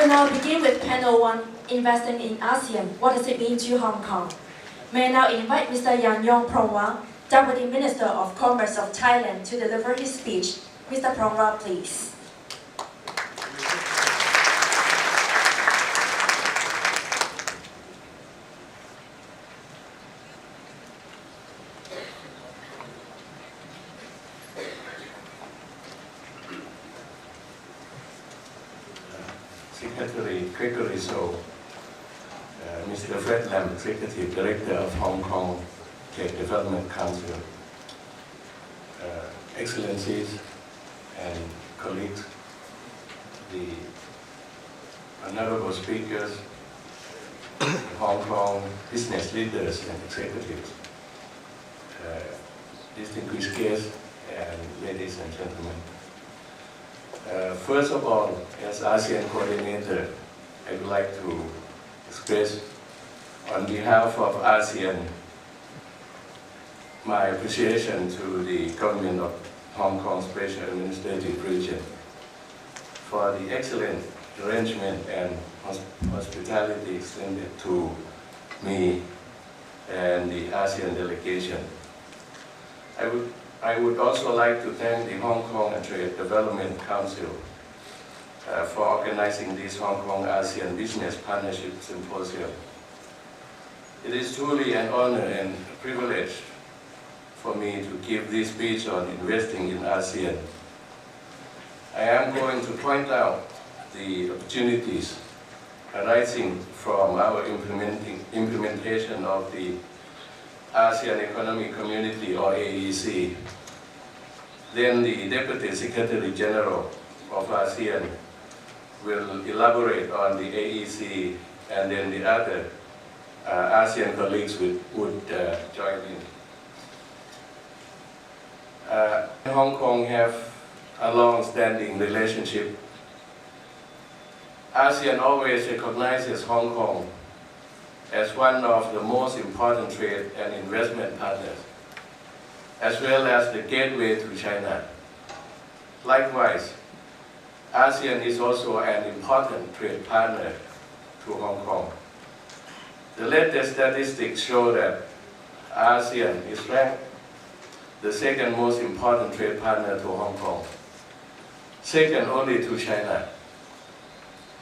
will now begin with panel 1, Investing in ASEAN, what does it mean to Hong Kong? May I now invite Mr. Yanyong Phuangrach, Deputy Minister of Commerce of Thailand, to deliver his speech. Mr. Phuangrach, please. Secretary Gregory So, Mr. Fred Lam, Executive Director of Hong Kong Trade Development Council, Excellencies and colleagues, the honorable speakers, Hong Kong business leaders and executives, distinguished guests, and ladies and gentlemen. First of all, as ASEAN coordinator, I would like to express on behalf of ASEAN my appreciation to the government of Hong Kong Special Administrative Region for the excellent arrangement and hospitality extended to me and the ASEAN delegation. I would also like to thank the Hong Kong Trade Development Council for organizing this Hong Kong ASEAN Business Partnership Symposium. It is truly an honor and a privilege for me to give this speech on investing in ASEAN. I am going to point out the opportunities arising from our implementation of the ASEAN Economic Community, or AEC. Then the Deputy Secretary General of ASEAN will elaborate on the AEC, and then the other ASEAN colleagues would join in. Hong Kong have a long-standing relationship. ASEAN always recognizes Hong Kong as one of the most important trade and investment partners, as well as the gateway to China. Likewise, ASEAN is also an important trade partner to Hong Kong. The latest statistics show that ASEAN is ranked the second most important trade partner to Hong Kong, second only to China,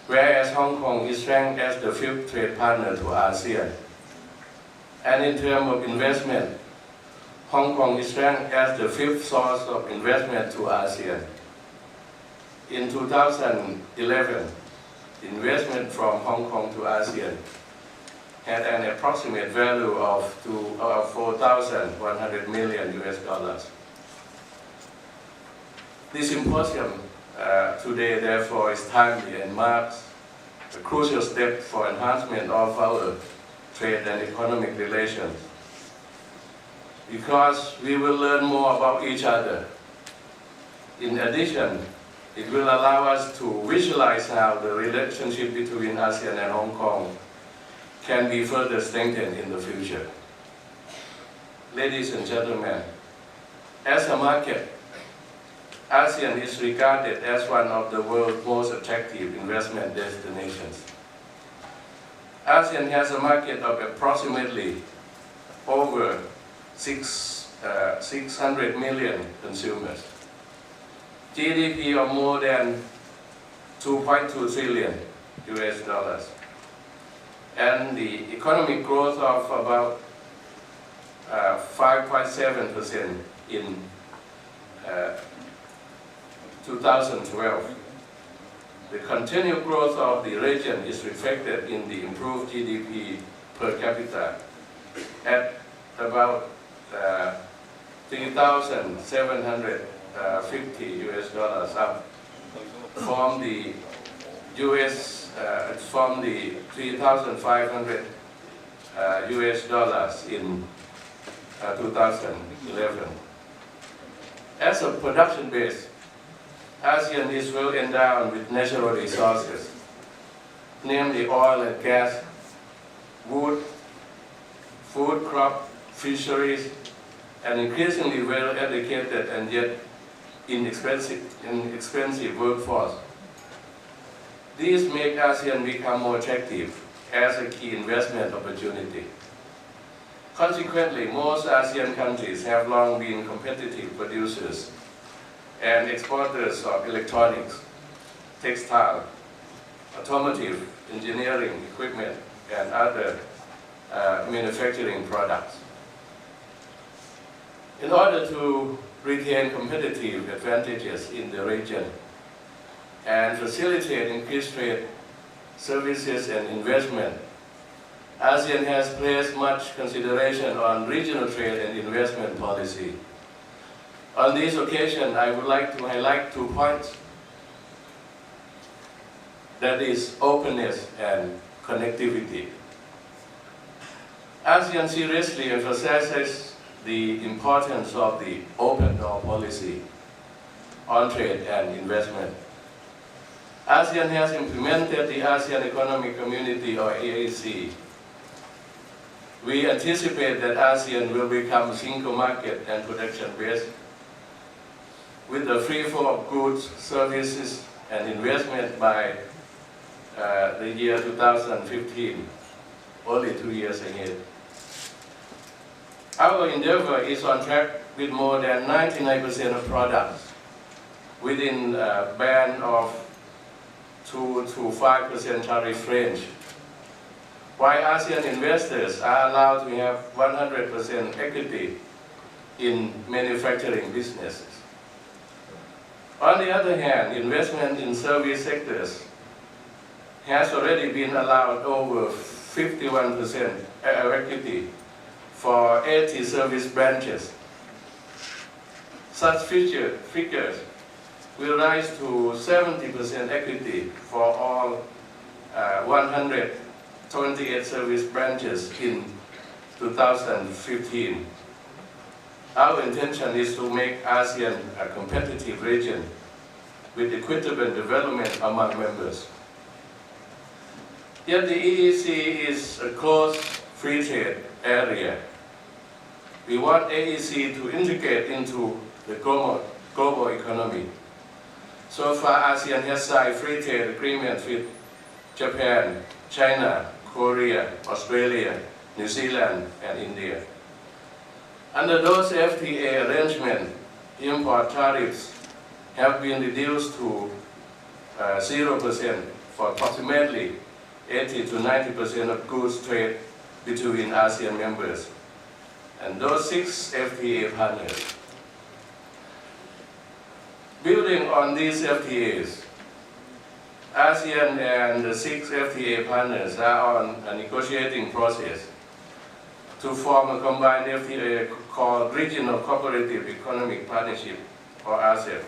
whereas Hong Kong is ranked as the 5th trade partner to ASEAN. And in terms of investment, Hong Kong is ranked as the 5th source of investment to ASEAN. In 2011, investment from Hong Kong to ASEAN had an approximate value of $4,100 million US. This symposium today, therefore, is timely and marks a crucial step for enhancement of our trade and economic relations, because we will learn more about each other. In addition, it will allow us to visualize how the relationship between ASEAN and Hong Kong can be further strengthened in the future. Ladies and gentlemen, as a market, ASEAN is regarded as one of the world's most attractive investment destinations. ASEAN has a market of approximately over 600 million consumers, GDP of more than 2.2 trillion US, and the economic growth of about 5.7% in 2012. The continued growth of the region is reflected in the improved GDP per capita at about $3,750 US, up from the from the $3,500 US in 2011. As a production base, ASEAN is well endowed with natural resources, namely oil and gas, wood, food crop, fisheries, and increasingly well-educated and yet inexpensive workforce. These make ASEAN become more attractive as a key investment opportunity. Consequently, most ASEAN countries have long been competitive producers and exporters of electronics, textile, automotive, engineering equipment, and other manufacturing products. In order to retain competitive advantages in the region and facilitate increased trade, services, and investment, ASEAN has placed much consideration on regional trade and investment policy. On this occasion, I would like to highlight 2 points. That is openness and connectivity. ASEAN seriously emphasizes the importance of the open door policy on trade and investment. ASEAN has implemented the ASEAN Economic Community, or AEC. We anticipate that ASEAN will become a single market and production base with the free flow of goods, services, and investment by the year 2015, only 2 years ahead. Our endeavor is on track with more than 99% of products within a band of 2 to 5% tariff range, while ASEAN investors are allowed to have 100% equity in manufacturing businesses. On the other hand, investment in service sectors has already been allowed over 51% equity for 80 service branches. Such figures will rise to 70% equity for all 128 service branches in 2015. Our intention is to make ASEAN a competitive region with equitable development among members. Yet the AEC is a closed free trade area. We want AEC to integrate into the global economy. So far, ASEAN has signed free trade agreements with Japan, China, Korea, Australia, New Zealand, and India. Under those FTA arrangements, import tariffs have been reduced to 0% for approximately 80 to 90% of goods trade between ASEAN members and those 6 FTA partners. Building on these FTAs, ASEAN and the 6 FTA partners are on a negotiating process to form a combined FTA called Regional Cooperative Economic Partnership, or RCEP.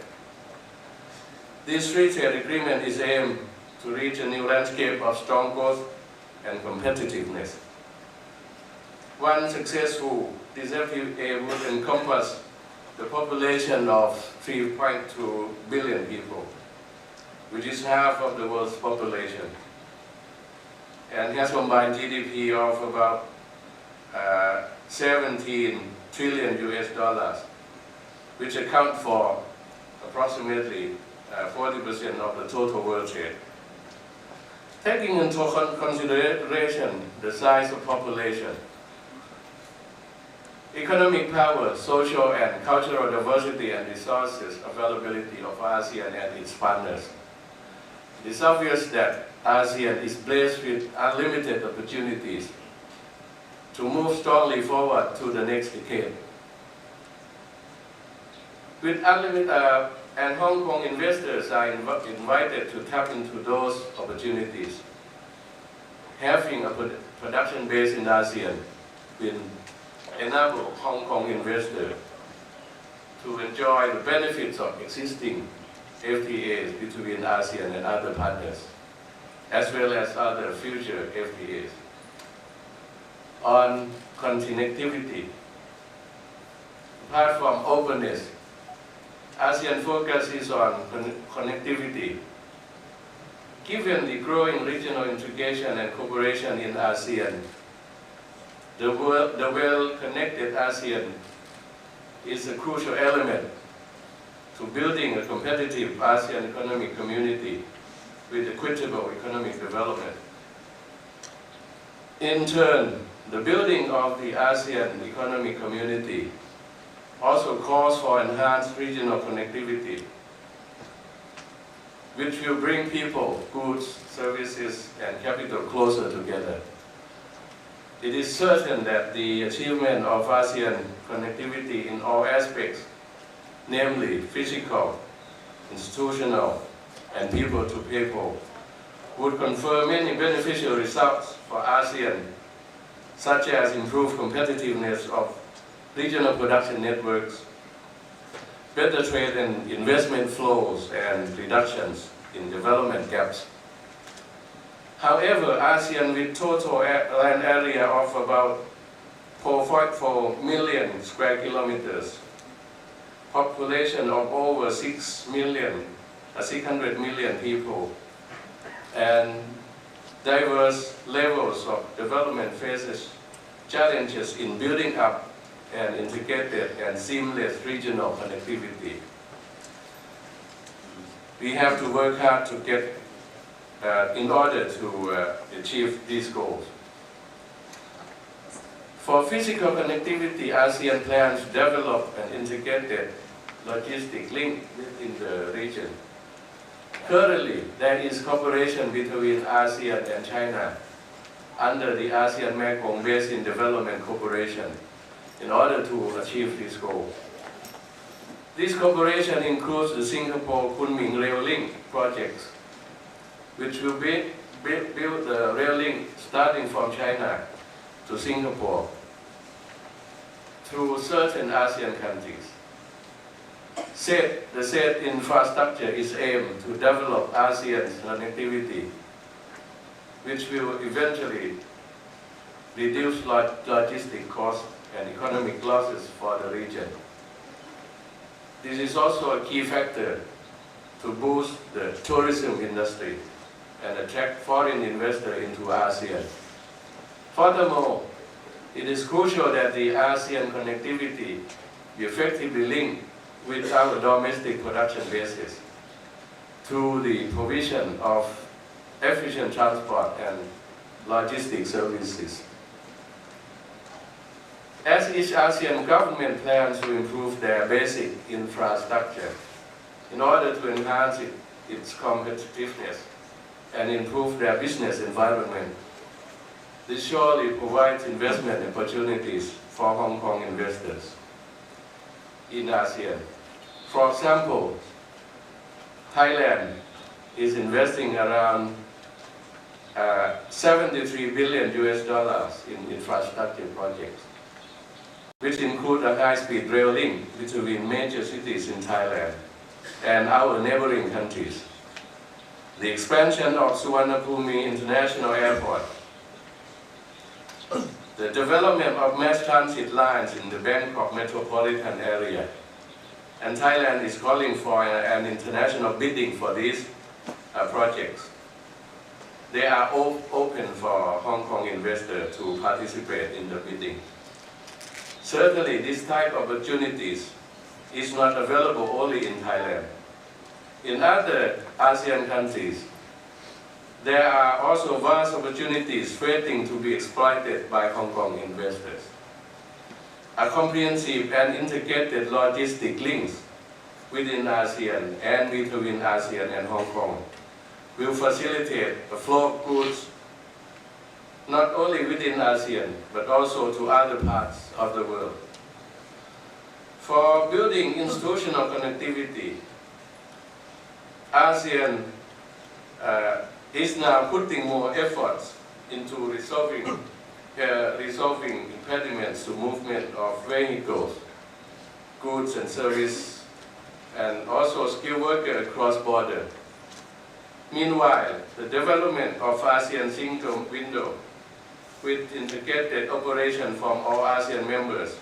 This free trade agreement is aimed to reach a new landscape of strong growth and competitiveness. Once successful, this FTA would encompass the population of 3.2 billion people, which is half of the world's population, and has combined GDP of about 17 trillion US dollars, which account for approximately 40% of the total world trade. Taking into consideration the size of population, economic power, social and cultural diversity, and resources availability of ASEAN and its partners, it is obvious that ASEAN is blessed with unlimited opportunities to move strongly forward to the next decade. With unlimited and Hong Kong investors are invited to tap into those opportunities. Having a production base in ASEAN will enable Hong Kong investors to enjoy the benefits of existing FTAs between ASEAN and other partners, as well as other future FTAs. On connectivity, apart from openness, ASEAN focuses on connectivity. Given the growing regional integration and cooperation in ASEAN, the well-connected ASEAN is a crucial element to building a competitive ASEAN economic community with equitable economic development. In turn, the building of the ASEAN Economic Community also calls for enhanced regional connectivity, which will bring people, goods, services, and capital closer together. It is certain that the achievement of ASEAN connectivity in all aspects, namely physical, institutional, and people-to-people, would confer many beneficial results for ASEAN, such as improved competitiveness of regional production networks, better trade and investment flows, and reductions in development gaps. However, ASEAN, with total land area of about 4.4 million square kilometers, population of over 600 million people, and diverse levels of development faces challenges in building up an integrated and seamless regional connectivity. We have to work hard to get in order to achieve these goals. For physical connectivity, ASEAN plans to develop an integrated logistic link within the region. Currently, there is cooperation between ASEAN and China under the ASEAN Mekong Basin Development Cooperation in order to achieve this goal. This cooperation includes the Singapore-Kunming Rail Link projects, which will build the rail link starting from China to Singapore through certain ASEAN countries. The said infrastructure is aimed to develop ASEAN's connectivity, which will eventually reduce logistic costs and economic losses for the region. This is also a key factor to boost the tourism industry and attract foreign investors into ASEAN. Furthermore, it is crucial that the ASEAN connectivity be effectively linked with our domestic production bases through the provision of efficient transport and logistic services. As each ASEAN government plans to improve their basic infrastructure in order to enhance its competitiveness and improve their business environment, this surely provides investment opportunities for Hong Kong investors in ASEAN. For example, Thailand is investing around $73 billion in infrastructure projects, which include a high-speed rail link between major cities in Thailand and our neighboring countries, the expansion of Suvarnabhumi International Airport, the development of mass transit lines in the Bangkok metropolitan area, and Thailand is calling for an international bidding for these projects. They are open for Hong Kong investors to participate in the bidding. Certainly, this type of opportunities is not available only in Thailand. In other ASEAN countries, there are also vast opportunities waiting to be exploited by Hong Kong investors. A comprehensive and integrated logistic links within ASEAN and between ASEAN and Hong Kong will facilitate the flow of goods not only within ASEAN but also to other parts of the world. For building institutional connectivity, ASEAN is now putting more efforts into resolving impediments to movement of vehicles, goods and service, and also skilled workers across border. Meanwhile, the development of ASEAN single window with integrated operation from all ASEAN members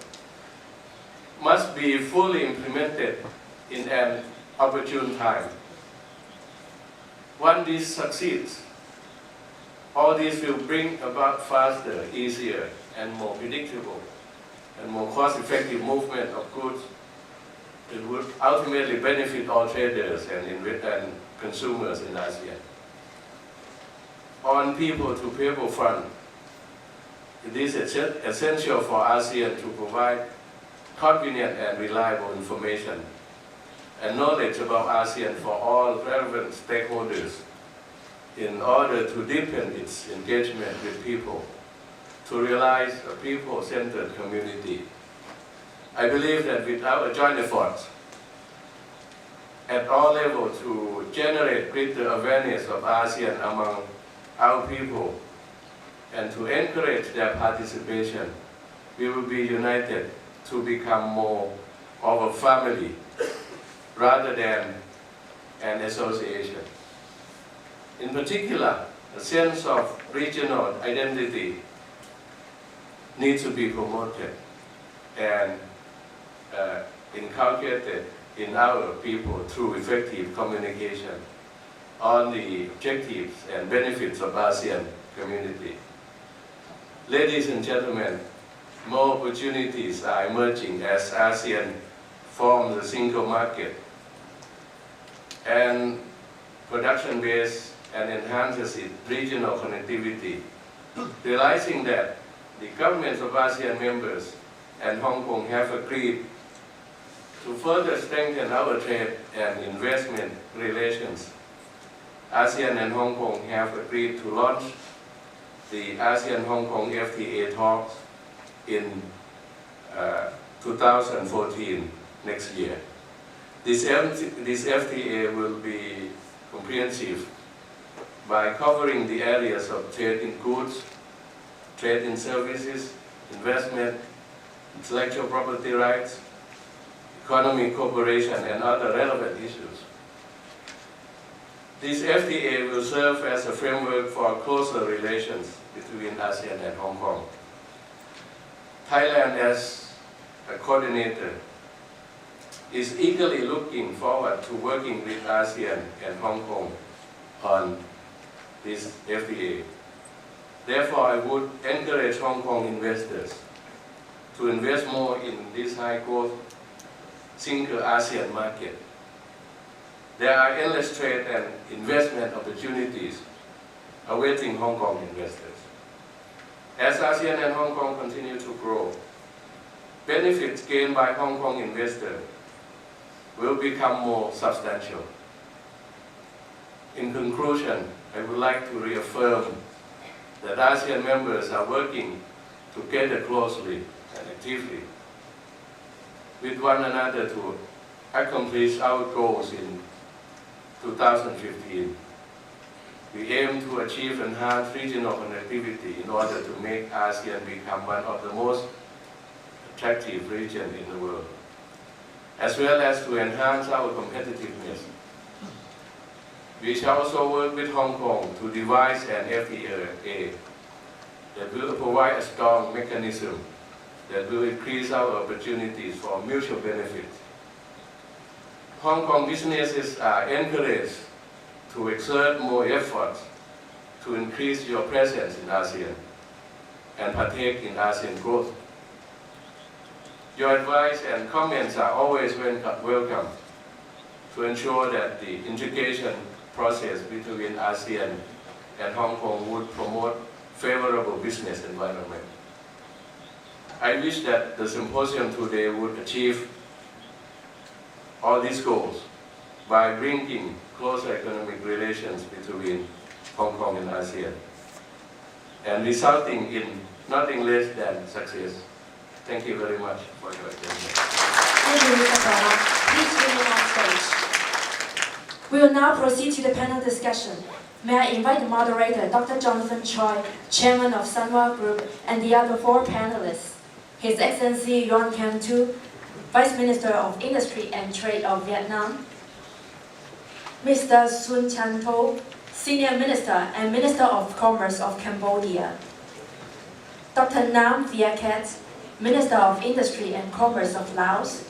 must be fully implemented in an opportune time. Once this succeeds, all this will bring about faster, easier, and more predictable and more cost-effective movement of goods that would ultimately benefit all traders and consumers in ASEAN. on people-to-people front, it is essential for ASEAN to provide convenient and reliable information and knowledge about ASEAN for all relevant stakeholders in order to deepen its engagement with people, to realize a people-centered community. I believe that with our joint efforts at all levels to generate greater awareness of ASEAN among our people and to encourage their participation, we will be united to become more of a family rather than an association. In particular, a sense of regional identity needs to be promoted and inculcated in our people through effective communication on the objectives and benefits of ASEAN community. Ladies and gentlemen, more opportunities are emerging as ASEAN forms a single market and production base and enhances its regional connectivity. Realizing that the governments of ASEAN members and Hong Kong have agreed to further strengthen our trade and investment relations, ASEAN and Hong Kong have agreed to launch the ASEAN-Hong Kong FTA talks in 2014, next year. This FTA will be comprehensive by covering the areas of trade in goods, trade in services, investment, intellectual property rights, economic cooperation, and other relevant issues. This FTA will serve as a framework for closer relations between ASEAN and Hong Kong. Thailand, as a coordinator, is eagerly looking forward to working with ASEAN and Hong Kong on this FTA. Therefore, I would encourage Hong Kong investors to invest more in this high-growth single ASEAN market. There are endless trade and investment opportunities awaiting Hong Kong investors. As ASEAN and Hong Kong continue to grow, benefits gained by Hong Kong investors will become more substantial. In conclusion, I would like to reaffirm that ASEAN members are working together closely and actively with one another to accomplish our goals in 2015. We aim to achieve enhanced regional connectivity in order to make ASEAN become one of the most attractive regions in the world, as well as to enhance our competitiveness. We shall also work with Hong Kong to devise an FTA that will provide a strong mechanism that will increase our opportunities for mutual benefit. Hong Kong businesses are encouraged to exert more efforts to increase your presence in ASEAN and partake in ASEAN growth. Your advice and comments are always welcome to ensure that the integration process between ASEAN and Hong Kong would promote favorable business environment. I wish that the symposium today would achieve all these goals by bringing closer economic relations between Hong Kong and ASEAN and resulting in nothing less than success. Thank you very much for your attention. Thank you, Mr. Phuangrach. Please remain on stage. We will now proceed to the panel discussion. May I invite the moderator, Dr. Jonathan Choi, Chairman of Sunwah Group, and the other four panelists. His Excellency Yuan Kam Tu, Vice Minister of Industry and Trade of Vietnam, Mr. Sun Chanthol, Senior Minister and Minister of Commerce of Cambodia, Dr. Nam Viyaketh, Minister of Industry and Commerce of Laos,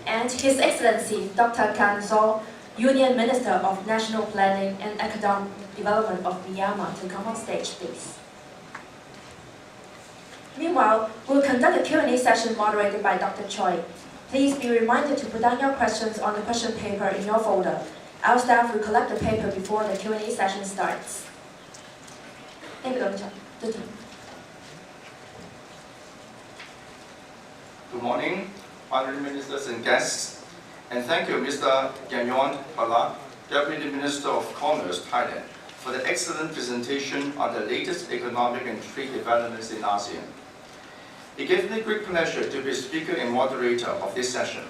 and His Excellency Dr. Chanthol, Union Minister of National Planning and Economic Development of Myanmar, to come on stage, please. Meanwhile, we'll conduct a Q&A session moderated by Dr. Choi. Please be reminded to put down your questions on the question paper in your folder. Our staff will collect the paper before the Q&A session starts. Thank you, Dr. Good morning, honorary ministers and guests, and thank you, Mr. Yanyong, Deputy Minister of Commerce, Thailand, for the excellent presentation on the latest economic and trade developments in ASEAN. It gives me great pleasure to be speaker and moderator of this session.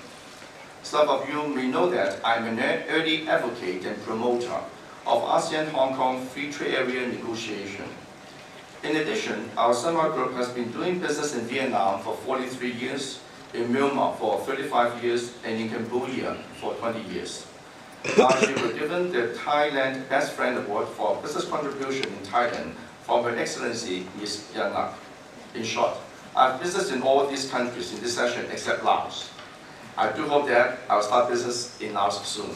Some of you may know that I'm an early advocate and promoter of ASEAN-Hong Kong Free Trade Area negotiation. In addition, our Sunwah group has been doing business in Vietnam for 43 years, in Myanmar for 35 years, and in Cambodia for 20 years. Last year, we were given the Thailand Best Friend Award for business contribution in Thailand from Her Excellency Ms. Yanyong. In short, I have business in all these countries in this session except Laos. I do hope that I'll start business in Laos soon.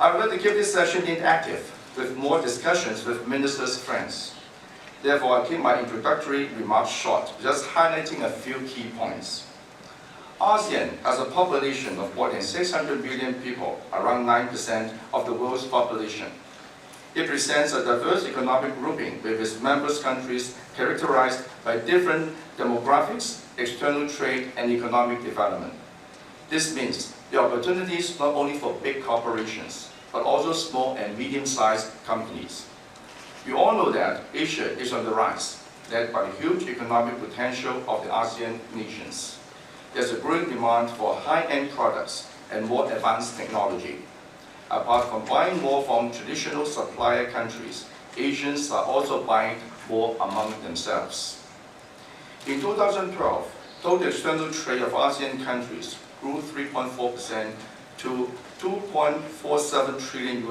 I would like to keep this session interactive with more discussions with ministers' friends. Therefore, I'll keep my introductory remarks short, just highlighting a few key points. ASEAN has a population of more than 600 million people, around 9% of the world's population. It presents a diverse economic grouping with its members' countries characterized by different demographics, external trade, and economic development. This means the opportunities not only for big corporations, but also small and medium-sized companies. You all know that Asia is on the rise, led by the huge economic potential of the ASEAN nations. There's a growing demand for high-end products and more advanced technology. Apart from buying more from traditional supplier countries, Asians are also buying more among themselves. In 2012, total external trade of ASEAN countries grew 3.4% to $2.47 trillion,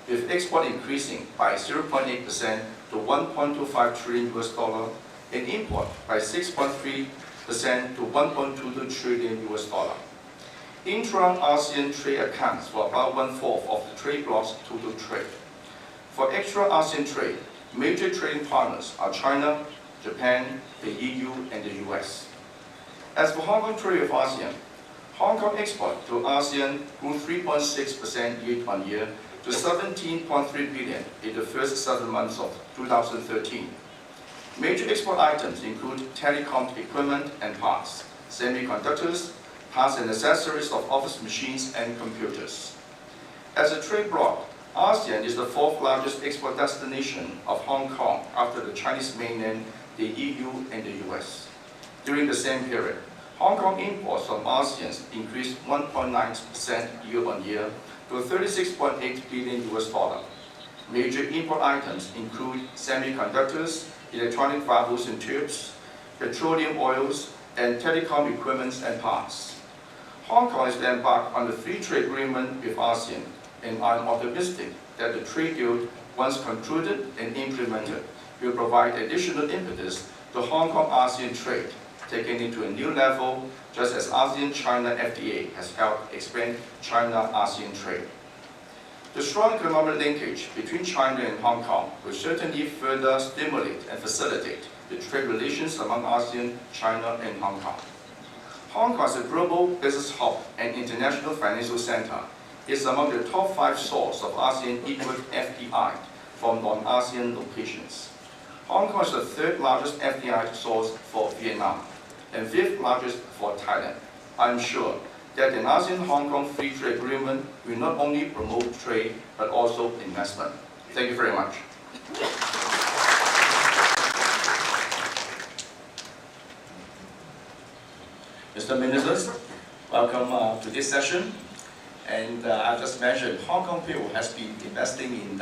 with export increasing by 0.8% to $1.25 trillion, and import by 6.3% to $1.22 trillion. Intra-ASEAN trade accounts for about 1/4 of the trade bloc's total trade. For extra-ASEAN trade, major trading partners are China, Japan, the EU, and the US. As for Hong Kong trade with ASEAN, Hong Kong export to ASEAN grew 3.6% year-on-year to $17.3 billion in the first 7 months of 2013. Major export items include telecom equipment and parts, semiconductors, parts and accessories of office machines and computers. As a trade bloc, ASEAN is the 4th largest export destination of Hong Kong after the Chinese mainland, the EU, and the US. During the same period, Hong Kong imports from ASEAN increased 1.9% year-on-year to $36.8 billion. Major import items include semiconductors, electronic valves and tubes, petroleum oils, and telecom equipment and parts. Hong Kong is embarked on the free trade agreement with ASEAN, and I'm optimistic that the trade deal, once concluded and implemented, will provide additional impetus to Hong Kong-ASEAN trade, taking it to a new level, just as ASEAN-China FTA has helped expand China-ASEAN trade. The strong economic linkage between China and Hong Kong will certainly further stimulate and facilitate the trade relations among ASEAN, China, and Hong Kong. Hong Kong as a global business hub and international financial center is among the top 5 sources of ASEAN equal FDI from non-ASEAN locations. Hong Kong is the 3rd largest FDI source for Vietnam and 5th largest for Thailand. I'm sure that an ASEAN-Hong Kong free trade agreement will not only promote trade but also investment. Thank you very much. Mr. Ministers, welcome to this session. And I just mentioned Hong Kong people has been investing in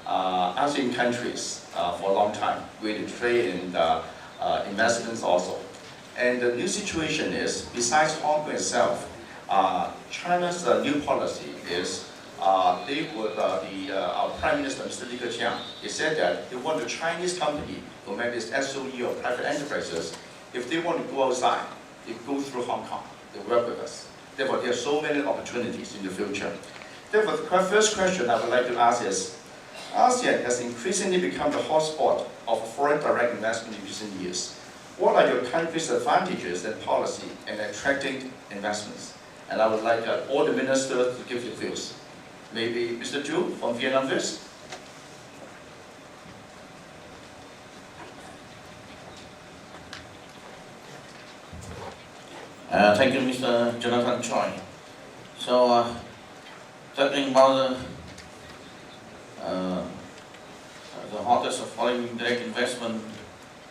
ASEAN countries for a long time, with trade and investments also. And the new situation is, besides Hong Kong itself, China's new policy is our Prime Minister, Mr. Li Keqiang, he said that they want the Chinese company, no matter it's SOE or private enterprises, if they want to go outside, they go through Hong Kong, they work with us. Therefore, there are so many opportunities in the future. Therefore, the first question I would like to ask is, ASEAN has increasingly become the hotspot of foreign direct investment in recent years. What are your country's advantages and policy in attracting investments? And I would like all the ministers to give your views. Maybe Mr. Chu from Vietnam first. Thank you, Mr. Jonathan Choi. So, talking about the hottest of foreign direct investment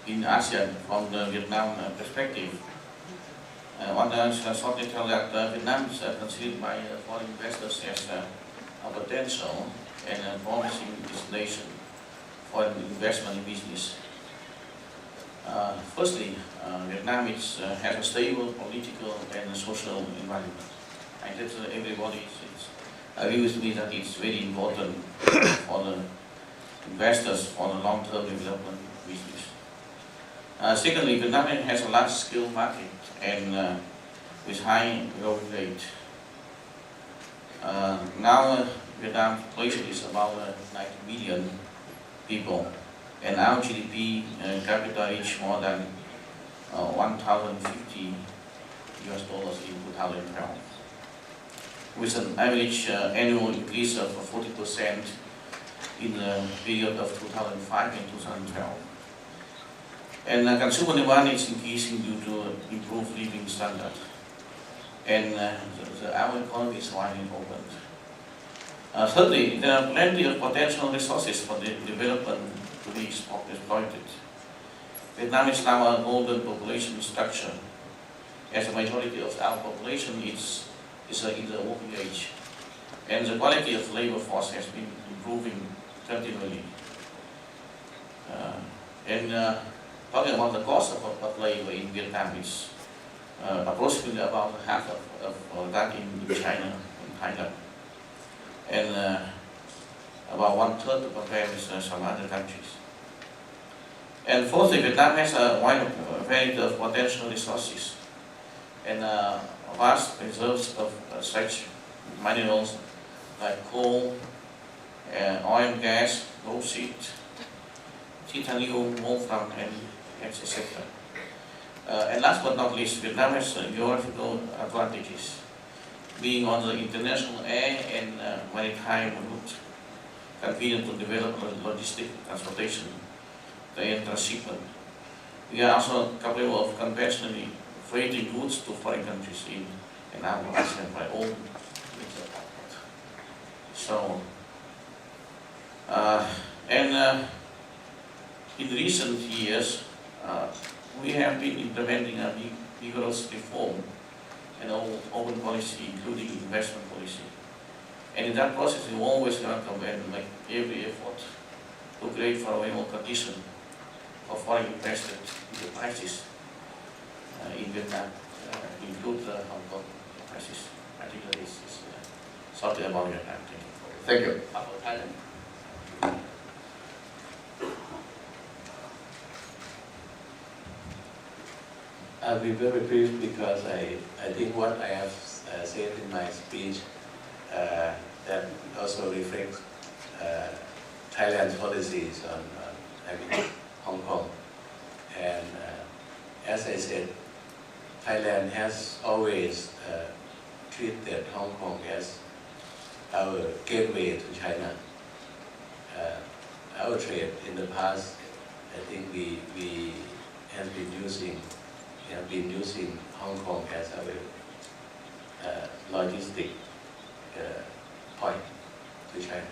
in ASEAN from the Vietnam perspective, I want to shortly tell that Vietnam is considered by foreign investors as a potential and a promising destination for investment in business. Firstly, Vietnam has a stable political and social environment. And that everybody agrees with me that it's very important for the investors for the long-term development of business. Secondly, Vietnam has a large-scale market and with high growth rate. Now, Vietnam's population is about 90 million people, and our GDP capita reached more than $1,050 in 2012, with an average annual increase of 40% in the period of 2005 and 2012. And consumer demand is increasing due to improved living standard, and our economy is widely opened. Thirdly, there are plenty of potential resources for the development to be exploited. Vietnam is now a golden population structure, as the majority of our population is in the working age, and the quality of labor force has been improving continually. Talking about the cost of labor in Vietnam is approximately about half of that in China and Thailand, and about 1/3 compared with some other countries. And fourthly, Vietnam has a wide variety of potential resources and vast reserves of such minerals like coal, oil and gas, bauxite, titanium, wolfram, and etc. And last but not least, Vietnam has geographical advantages, being on the international air and maritime route, convenient to develop logistic transportation and transshipment. We are also capable of conventionally freighting goods to foreign countries in our ASEAN by all means of transport. So, in recent years, we have been implementing a vigorous reform and open policy, including investment policy. And in that process, we always welcome and make every effort to create favorable conditions for foreign investors in the crisis in Vietnam, include Hong Kong crisis. Particularly, this is something about Vietnam. Thank you. About Thailand. I'll be very brief because I think what I have said in my speech that also reflects Thailand's policies on Hong Kong. And as I said, Thailand has always treated Hong Kong as our gateway to China. Our trade in the past, I think we have been using Hong Kong as our logistic point to China.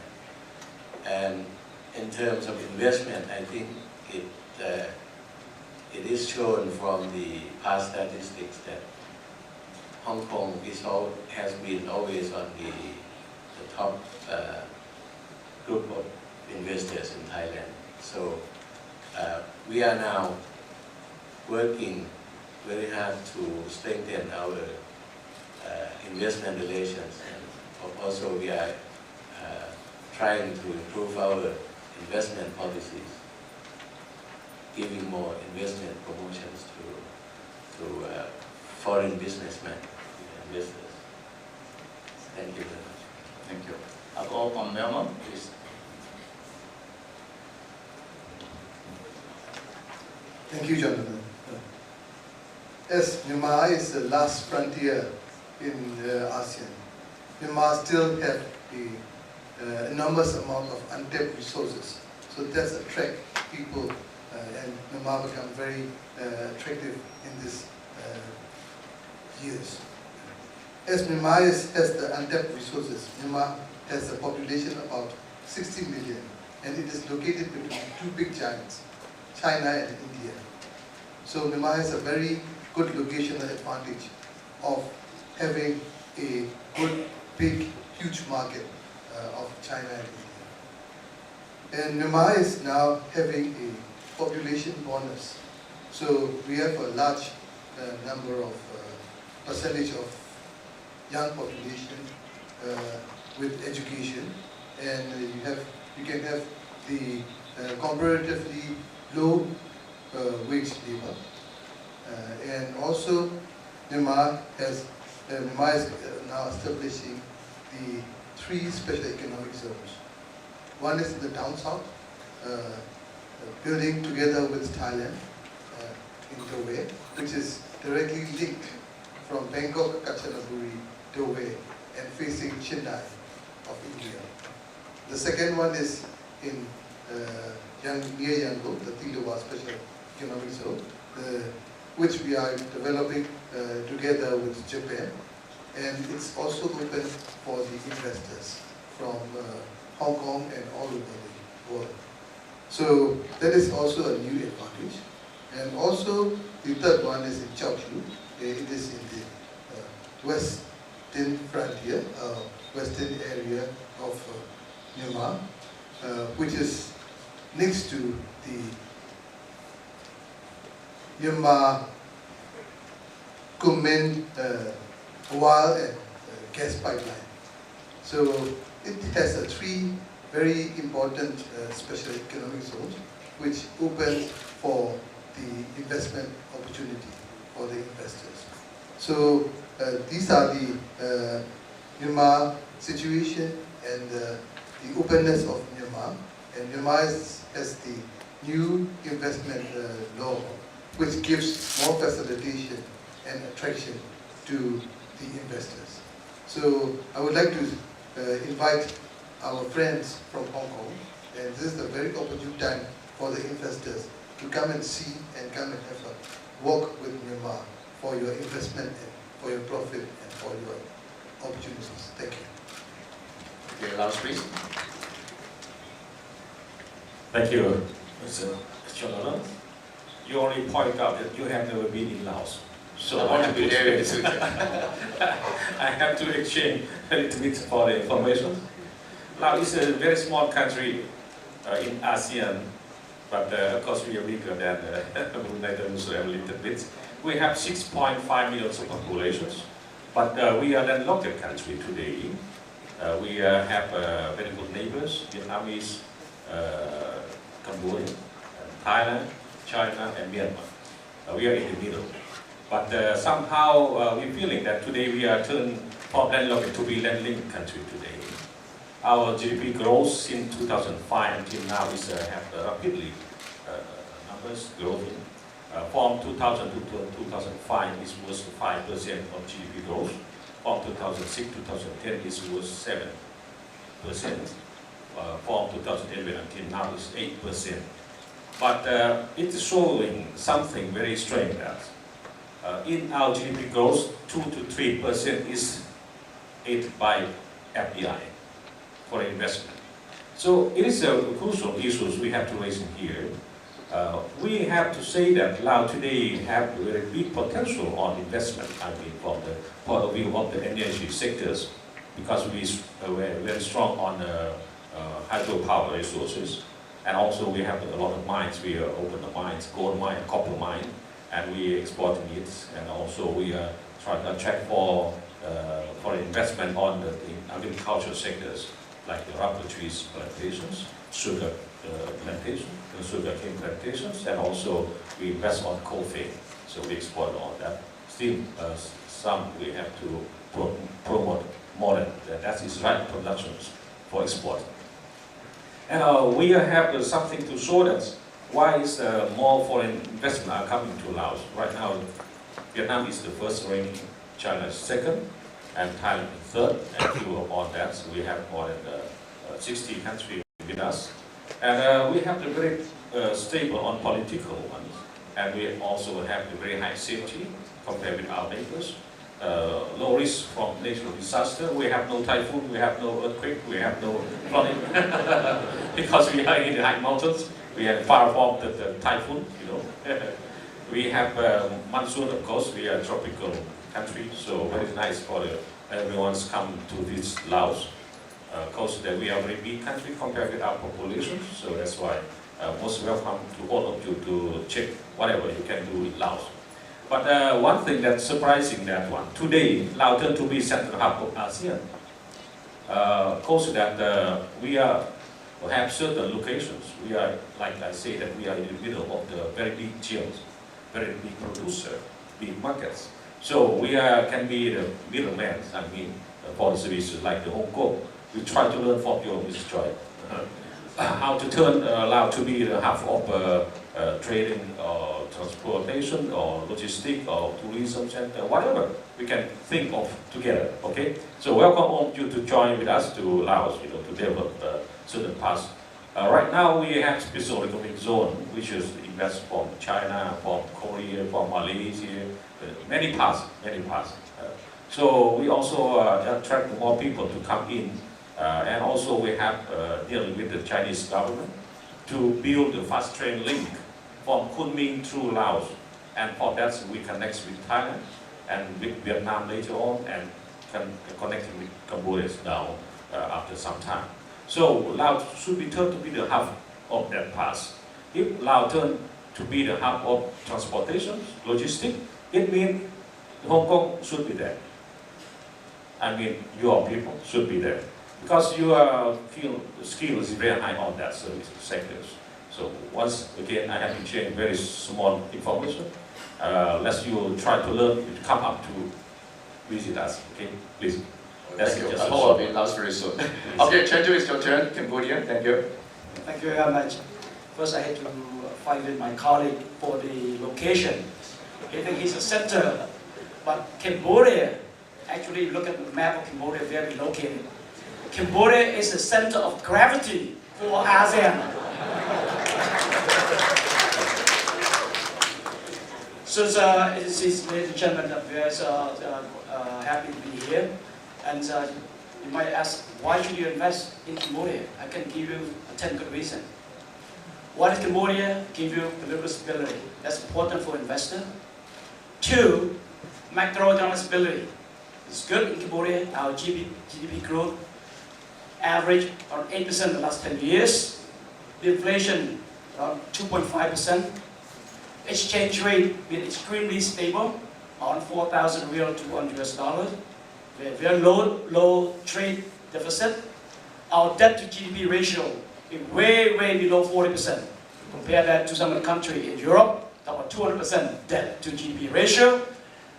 And in terms of investment, I think it is shown from the past statistics that Hong Kong has been always on the top group of investors in Thailand. So we are now working very hard to strengthen our investment relations, and also we are trying to improve our investment policies, giving more investment promotions to foreign businessmen and investors. Thank you very much. Thank you. I'll go on Myanmar, please. Thank you, Jonathan. Yes, Myanmar is the last frontier in ASEAN. Myanmar still have the enormous amount of untapped resources. So that's attract people, and Myanmar become very attractive in this years. As Myanmar has the untapped resources, Myanmar has a population about 60 million, and it is located between two big giants, China and India. So Myanmar has a very good locational advantage of having a good, big, huge market of China and India. And Myanmar is now having a population bonus. So we have a large number of percentage of young population with education, and you can have the comparatively low wage labor, and also Myanmar is now establishing the 3 special economic zones. One is in the down south, building together with Thailand in Dove, which is directly linked from Bangkok, Kanchanaburi, Dove, and facing Chennai of India. The second one is in near Yanyong, the Thilawa Special Economic Zone, which we are developing together with Japan, and it's also open for the investors from Hong Kong and all over the world. So that is also a new advantage. And also the third one is in Chaochu. It is in the western frontier, western area of Myanmar, which is next to the Myanmar Nguyen oil and gas pipeline. So it has 3 very important special economic zones, which opens for the investment opportunity for the investors. So these are the Myanmar situation and the openness of Myanmar. And Myanmar has the new investment law, which gives more facilitation and attraction to the investors. So I would like to invite our friends from Hong Kong, and this is a very opportune time for the investors to come and see and come and have a walk with Myanmar for your investment and for your profit and for your opportunities. Thank you. Okay, Laos, please. Thank you, Mr. Jonathan. You already pointed out that you have never been in Laos. So I want to be there in the future. I have to exchange a little bit for the information. Laos is a very small country in Asean, but of course we are bigger than Brunei and Israel a little bit. We have 6.5 million populations, but we are a landlocked country today. We have very good neighbors, Vietnamese, Cambodia, Thailand, China, and Myanmar. We are in the middle. But somehow we're feeling that today we are turned from landlocked to be land-linked country today. Our GDP growth since 2005 until now is have rapidly numbers growing. From 2000 to 2005, it was 5% of GDP growth. From 2006 to 2010, it was 7%. From 2011 until now, it's 8%. But it's showing something very strange that in our GDP growth, 2 to 3% is aided by FDI for investment. So it is a crucial issue we have to raise in here. We have to say that Laos today have very big potential on investment, I mean, from the point of view of the energy sectors, because we are very strong on hydropower resources, and also we have a lot of mines. We open the mines, gold mine, copper mine, and we exporting it, and also we are trying to attract for investment on the agricultural sectors, like the rubber trees plantations, sugar plantation, sugar cane plantations, and also we invest on coffee, so we export all that. Still, some we have to promote more than that is right productions for export. And we have something to show that why is more foreign investment are coming to Laos. Right now, Vietnam is the first ranking, China is second, and Thailand is third, and few of all that. So we have more than 60 countries with us. And we have the very stable on political ones, and we also have the very high safety compared with our neighbors. low risk from natural disaster. We have no typhoon, we have no earthquake, we have no flooding because we are in the high mountains. We are far from the typhoon, you know. We have monsoon, of course. We are a tropical country, so very nice for everyone's come to visit Laos. Of course, that we are a very big country compared with our population, so that's why most welcome to all of you to check whatever you can do in Laos. But one thing that's surprising, that one, today Laos turned to be central hub of ASEAN. Of course, that we have certain locations. We are, like I say, that we are in the middle of the very big geos, very big producer, big markets. So we can be the middleman, I mean, for the services like the Hong Kong. We try to learn from your Mr. Choi how to turn Laos to be the hub of trading or transportation or logistics or tourism center, whatever we can think of together, okay? So welcome all of you to join with us to Laos, you know, to develop certain parts. Right now we have special economic zone, which is invest from China, from Korea, from Malaysia, many parts. So we also attract more people to come in, and also we have dealing with the Chinese government to build a fast train link from Kunming through Laos, and for that we connect with Thailand and with Vietnam later on, and connecting with Cambodia now after some time. So Laos should be turned to be the hub of that pass. If Laos turn to be the hub of transportation, logistics, it means Hong Kong should be there. I mean, your people should be there. Because your skill is very high on that service sectors. So once again, I have to share very small information. Let's you try to learn, to come up to visit us, okay? Please. Thank you. I hope I'll be in Laos very soon. Okay, Chanthol, it's your turn. Cambodia, thank you. Thank you very much. First, I had to find with my colleague for the location. I think it's a center, but Cambodia, actually look at the map of Cambodia, where we located. Cambodia is the center of gravity for ASEAN. So, ladies and gentlemen, we are happy to be here. And you might ask, why should you invest in Cambodia? I can give you 10 good reasons. One is Cambodia give you political stability. That's important for investor. 2, macroeconomic stability. It's good in Cambodia. Our GDP growth average around 8% in the last 10 years. The inflation around 2.5%. Exchange rate been extremely stable, on 4,000 real to $1 US. We have very low trade deficit. Our debt to GDP ratio is way below 40%. Compare that to some of the countries in Europe, about 200% debt to GDP ratio.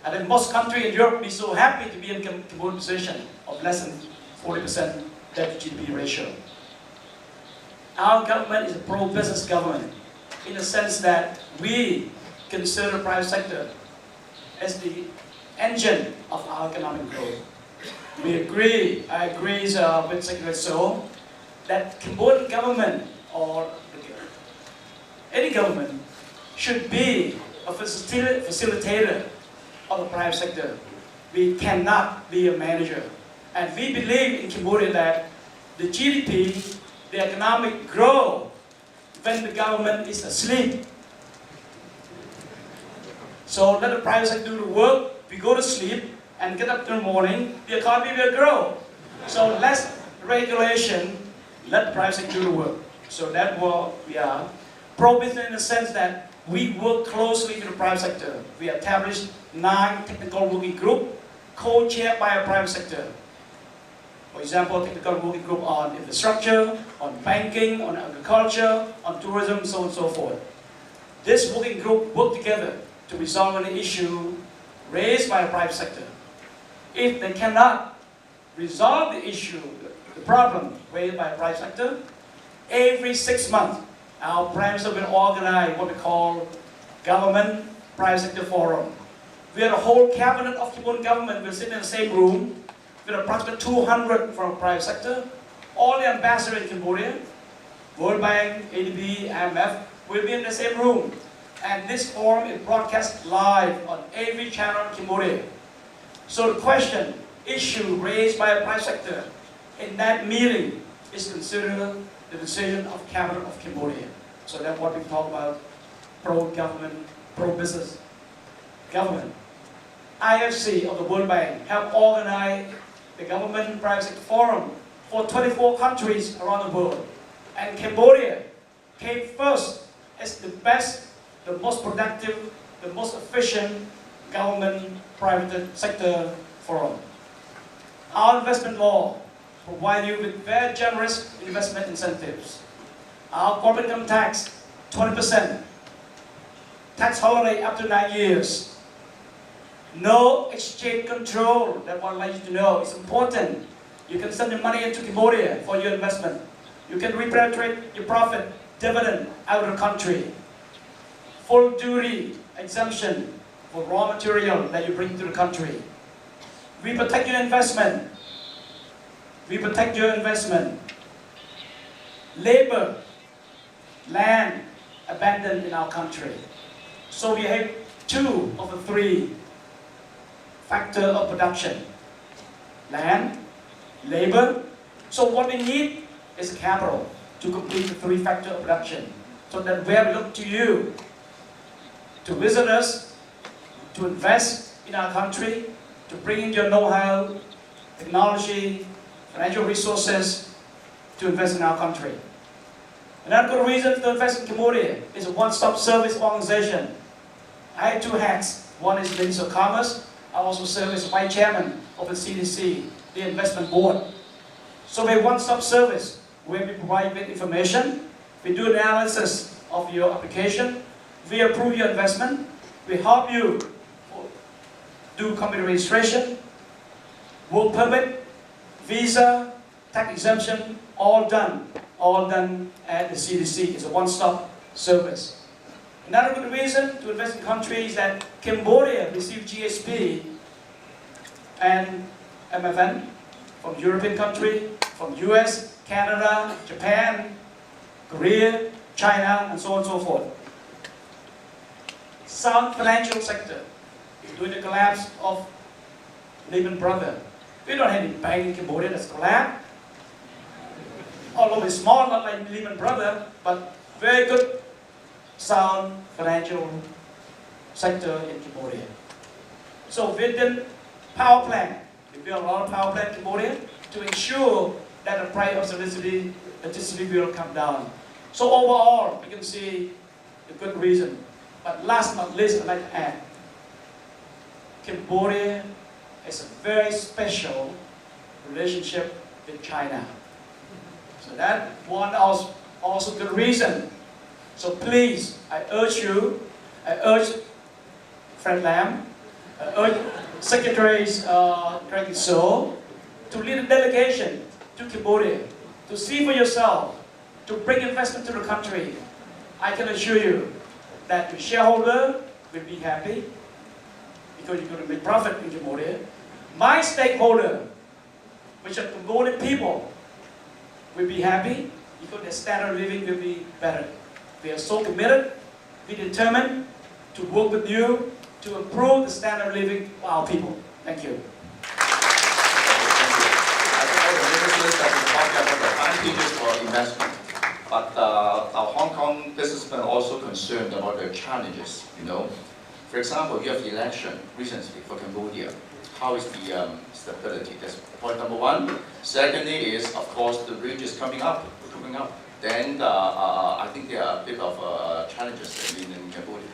And then most countries in Europe be so happy to be in Cambodia position of less than 40% debt to GDP ratio. Our government is a pro-business government in the sense that we consider the private sector as the engine of our economic growth. I agree with Secretary So that Cambodian government or any government should be a facilitator of the private sector. We cannot be a manager. And we believe in Cambodia that the GDP, the economic growth, when the government is asleep. So let the private sector do the work, we go to sleep, and get up in the morning, the economy will grow. So less regulation, let the private sector do the work. So that's what we are. Pro-business in the sense that we work closely with the private sector. We established 9 technical working groups, co-chaired by a private sector. For example, technical working group on infrastructure, on banking, on agriculture, on tourism, so on and so forth. This working group work together to resolve any issue raised by the private sector. If they cannot resolve the issue, the problem raised by the private sector, every 6 months, our prime minister will organize what we call government private sector forum. Where the whole cabinet of Cambodian government will sit in the same room with approximately 200 from the private sector. All the ambassadors in Cambodia, World Bank, ADB, IMF, will be in the same room. And this forum is broadcast live on every channel in Cambodia. So the question, issue raised by the private sector in that meeting is considered the decision of Cabinet of Cambodia. So that's what we talk about, pro-government, pro-business government. IFC of the World Bank have organized the government private sector forum for 24 countries around the world. And Cambodia came first as the best, the most productive, the most efficient government private sector forum. Our investment law provides you with very generous investment incentives. Our corporate income tax, 20%. Tax holiday up to 9 years. No exchange control, that's what I'd like you to know. It's important. You can send your money into Cambodia for your investment. You can repatriate your profit, dividend out of the country. Full duty exemption for raw material that you bring to the country. We protect your investment. We protect your investment. Labor, land abandoned in our country. So we have 2 of the 3 factors of production. Land, labor. So what we need is capital to complete the 3 factors of production. So that where we look to you to visit us, to invest in our country, to bring in your know-how, technology, financial resources to invest in our country. Another good reason to invest in Cambodia is a one-stop service organization. I have 2 hats. One is Minister of Commerce. I also serve as Vice Chairman of the CDC, the Investment Board. So we have one-stop service where we provide you with information. We do analysis of your application. We approve your investment. We help you do company registration, work permit, visa, tax exemption, all done at the CDC. It's a one-stop service. Another good reason to invest in countries is that Cambodia received GSP and MFN from European country, from US, Canada, Japan, Korea, China, and so on and so forth. Sound financial sector. During the collapse of Lehman Brothers, we don't have any bank in Cambodia that's collapsed. Although it's small, not like Lehman Brothers, but very good, sound financial sector in Cambodia. So Viet power plant, we built a lot of power plant in Cambodia to ensure that the price of electricity will come down. So overall, you can see the good reason. But last but not least, I'd like to add, Cambodia has a very special relationship with China. So that one also good reason. So please, I urge you, I urge Fred Lam, I urge Secretaries Craig So to lead a delegation to Cambodia, to see for yourself, to bring investment to the country. I can assure you that the shareholder will be happy because you're going to make profit in Cambodia. My stakeholder, which are Cambodian people, will be happy because their standard of living will be better. We are so committed, we determined to work with you to improve the standard of living for our people. Thank you. I think all the ministers have been talking about the advantages for investment, but our Hong Kong businessmen are also concerned about the challenges, you know. For example, you have the election recently for Cambodia. How is the stability? That's point number 1. Secondly is, of course, the bridge is coming up. Then I think there are a bit of challenges in Cambodia.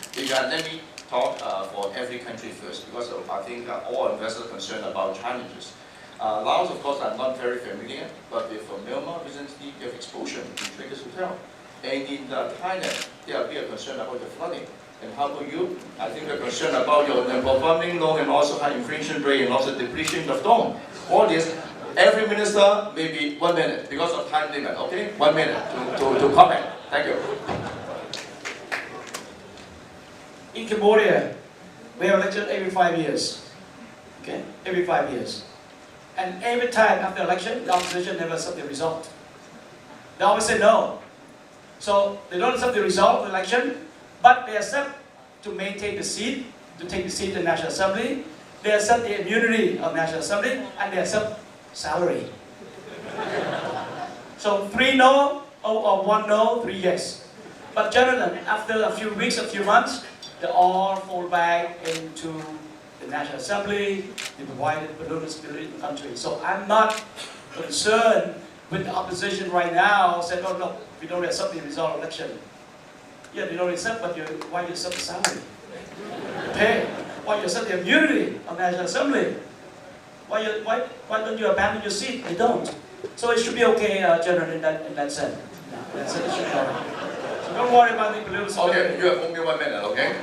Let me talk for every country first, because I think all investors are concerned about challenges. Laos, of course, I'm not very familiar, but with Myanmar, recently they have exposure to Traders Hotel. And in Thailand, we are concerned about the flooding. And how about you? I think we're concerned about your non-performing loan and also high inflation rate and also depletion of loan. All this, every minister, maybe 1 minute because of time limit, okay? 1 minute to comment. Thank you. In Cambodia, we have election every 5 years. Okay? Every 5 years. And every time after election, the opposition never accept the result. They always say no. So they don't accept the result of the election, but they accept to maintain the seat, to take the seat in the National Assembly, They accept the immunity of National Assembly and they accept salary. So 3 no, or 1 no, 3 yes. But Jonathan, after a few weeks, a few months, they all fall back into the National Assembly, they provided political stability in the country. So I'm not concerned with the opposition right now, said, oh no, we don't accept the result of election. Yeah, they don't accept, but why you accept the salary? Pay. Why you accept the immunity of National Assembly? Why don't you abandon your seat? They don't. So it should be okay, General, in that sense. That sense it should be okay. So don't worry about the political Okay, you have only 1 minute, okay?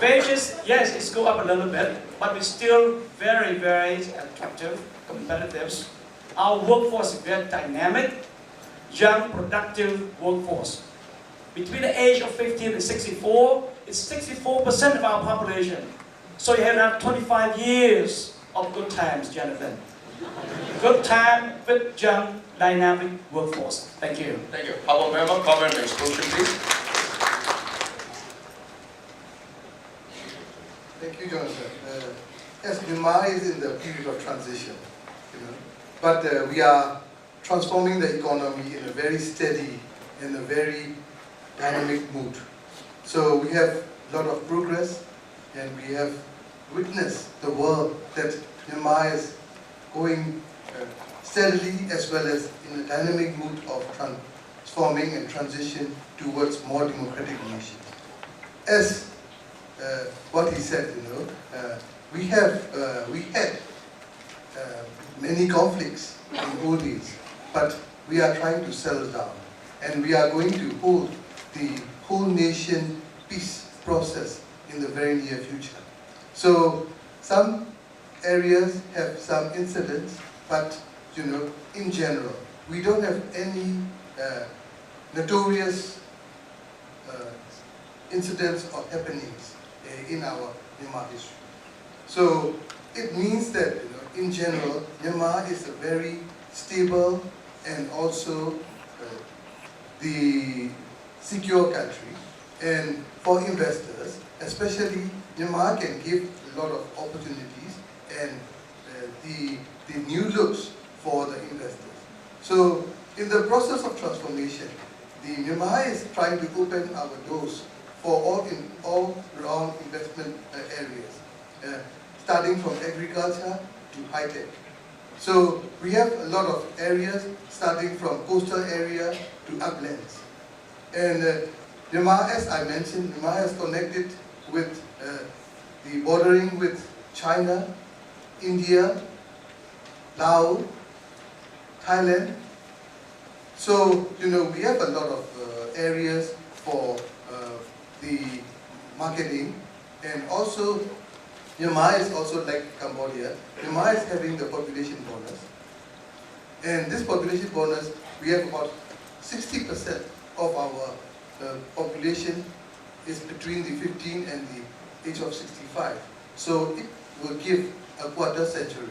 Wages, yes, it's go up a little bit, but we're still very, very attractive, competitive. Our workforce is very dynamic, young, productive workforce. Between the age of 15 and 64, it's 64% of our population. So you have now 25 years of good times, Jonathan. Good time with young, dynamic workforce. Thank you. Thank you. Honorable Member, comment and exclusion, please. Thank you, Jonathan. Yes, Myanmar is in the period of transition, but we are transforming the economy in a very steady and a very dynamic mood. So we have a lot of progress, and we have witnessed the world that Myanmar is going steadily as well as in a dynamic mood of transforming and transition towards more democratic nations. As what he said, we had many conflicts in old days, but we are trying to settle down, and we are going to hold the whole nation peace process in the very near future. So some areas have some incidents, but in general, we don't have any notorious incidents or happenings in our Myanmar history. So it means that in general, Myanmar is a very stable and also the secure country. And for investors, especially, Myanmar can give a lot of opportunities and the new looks for the investors. So in the process of transformation, the Myanmar is trying to open our doors for all around investment areas, starting from agriculture to high tech. So we have a lot of areas starting from coastal area to uplands. And Myanmar, as I mentioned, Myanmar is connected with the bordering with China, India, Laos, Thailand. So, we have a lot of areas for the marketing, and also Myanmar is also like Cambodia. Myanmar is having the population bonus, and this population bonus, we have about 60% of our population is between the 15 and the age of 65. So it will give a quarter century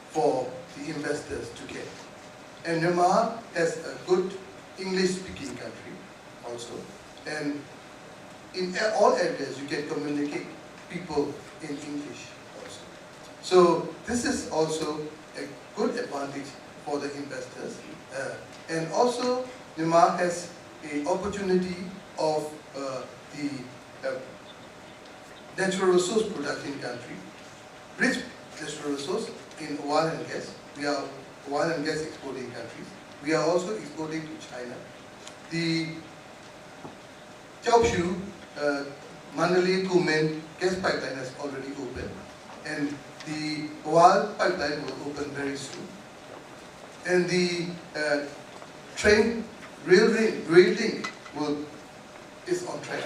for the investors to get. And Myanmar has a good English-speaking country also, and in all areas you can communicate people in English also. So this is also a good advantage for the investors. And also Myanmar has an opportunity of the natural resource production country, rich natural resource in oil and gas. We are oil and gas exporting countries. We are also exporting to China. The Chaoshu, Mandalay, Nguyen gas pipeline has already opened, and the oil pipeline will open very soon. And the rail link is on track.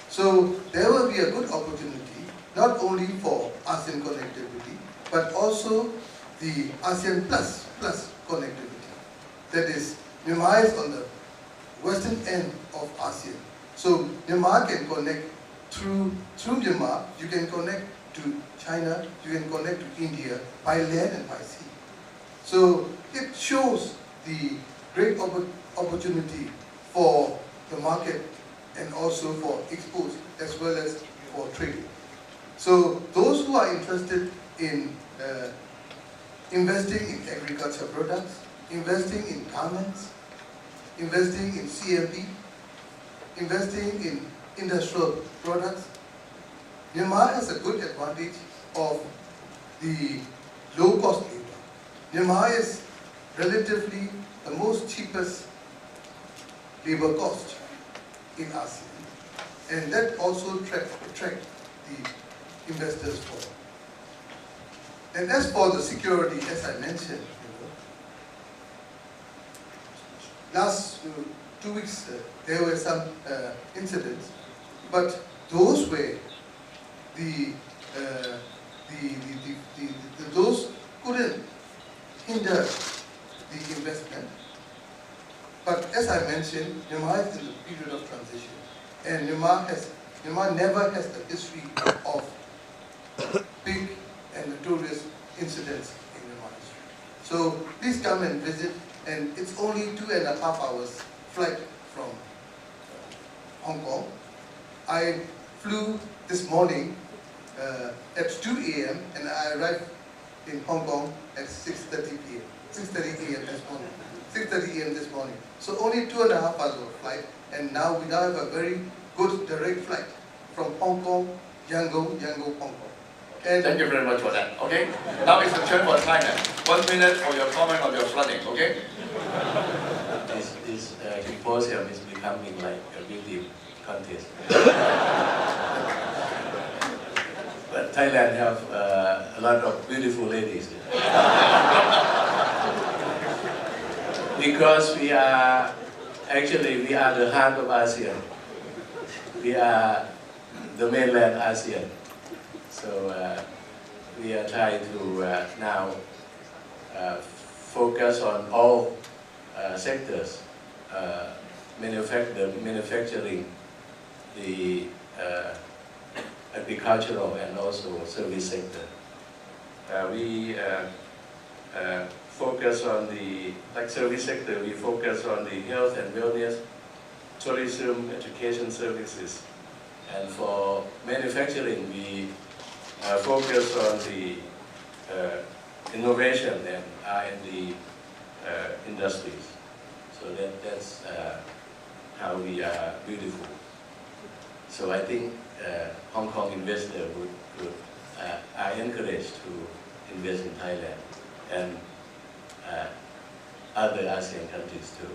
So there will be a good opportunity, not only for ASEAN connectivity, but also the ASEAN plus connectivity. That is, Myanmar is on the western end of ASEAN. So Myanmar can connect through Myanmar, you can connect to China, you can connect to India by land and by sea. So it shows the great opportunity for the market and also for exports as well as for trading. So those who are interested in investing in agriculture products, investing in garments, investing in CMP, investing in industrial products, Myanmar has a good advantage of the low-cost labor. Myanmar is relatively the most cheapest labor cost in ASEAN, and that also attract the investors for. And as for the security, as I mentioned, last 2 weeks there were some incidents, but those were those couldn't hinder the investment. But as I mentioned, Myanmar is in the period of transition, and Myanmar never has the history of big and notorious incidents in Myanmar history. So please come and visit, and it's only 2.5 hours flight from Hong Kong. I flew this morning at 2 a.m. and I arrived in Hong Kong at 6:30 p.m. 6:30 a.m. this morning. 6:30 a.m. this morning. So only 2.5 hours of flight, and now we have a very good direct flight from Hong Kong, Yanyong, Hong Kong. And Thank you very much for that. Okay. Now it's the turn for Thailand. 1 minute for your comment on your flooding. Okay. This symposium is becoming like a beauty contest. But Thailand have a lot of beautiful ladies. Because we are the heart of ASEAN. We are the mainland ASEAN. So we are trying to now focus on all sectors, manufacturing, the agricultural and also service sector. We focus on the service sector. We focus on the health and wellness, tourism, education services, and for manufacturing we focus on the innovation and R&D industries. So that's how we are beautiful. So I think Hong Kong investors are encouraged to invest in Thailand and other ASEAN countries too.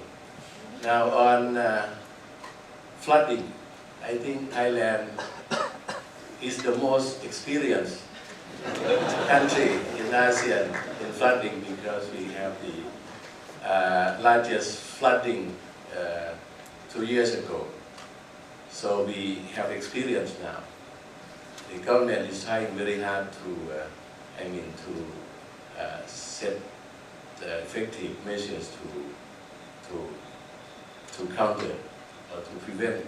Now on flooding, I think Thailand is the most experienced country in ASEAN in flooding because we have the largest flooding 2 years ago. So we have experience now. The government is trying very hard to set effective measures to counter or to prevent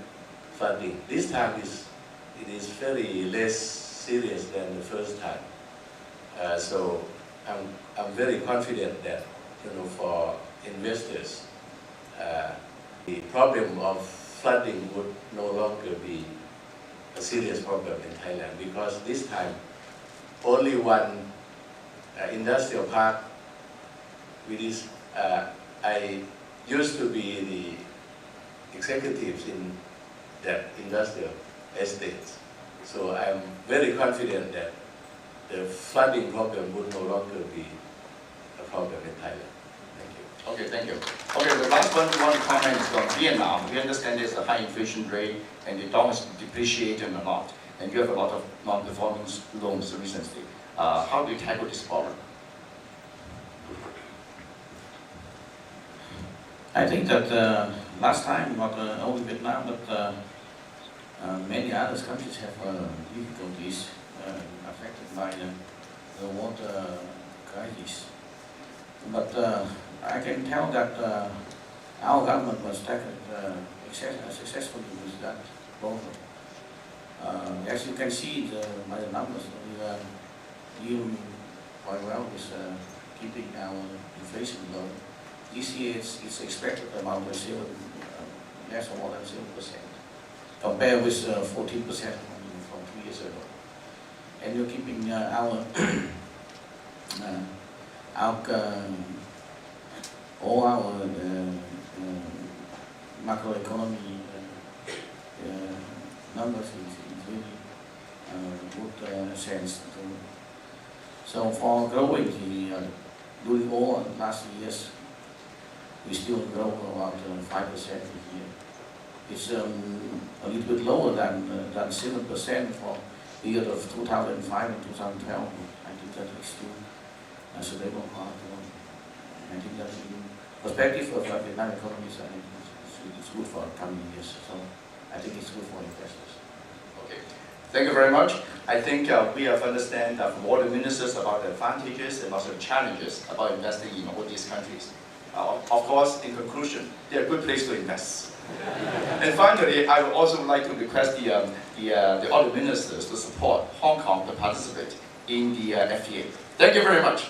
flooding. This time it is very less serious than the first time. So I'm very confident that for investors, the problem of flooding would no longer be a serious problem in Thailand because this time only one industrial park, which is I used to be the executives in that industrial estates. So I'm very confident that the flooding problem would no longer be a problem in Thailand. Thank you. Okay, thank you. Okay, the last one comment is on Vietnam. We understand there's a high inflation rate and the dollar is depreciating a lot, and you have a lot of non-performing loans recently. How do you tackle this problem? I think that last time, not only Vietnam, but many other countries have difficulties affected by the water crisis. But I can tell that our government was tackled successfully with that problem. As you can see by the numbers, we are doing quite well with keeping our inflation low. This year it's expected about less or more than 0%, compared with 14% from 2 years ago. and you're keeping our all our macroeconomy numbers is really good sense. So for growing, during all last years, we still grow about 5% a year. It's a little bit lower than 7% for the year of 2005 and 2012. I think that is still a stable part. I think that in perspective of Vietnam economies, I think it's good for coming years. So I think it's good for investors. Okay, thank you very much. I think we have understand from all the ministers about the advantages and also the challenges about investing in all these countries. Of course, in conclusion, they're a good place to invest. And finally, I would also like to request the other ministers to support Hong Kong to participate in the FTA. Thank you very much.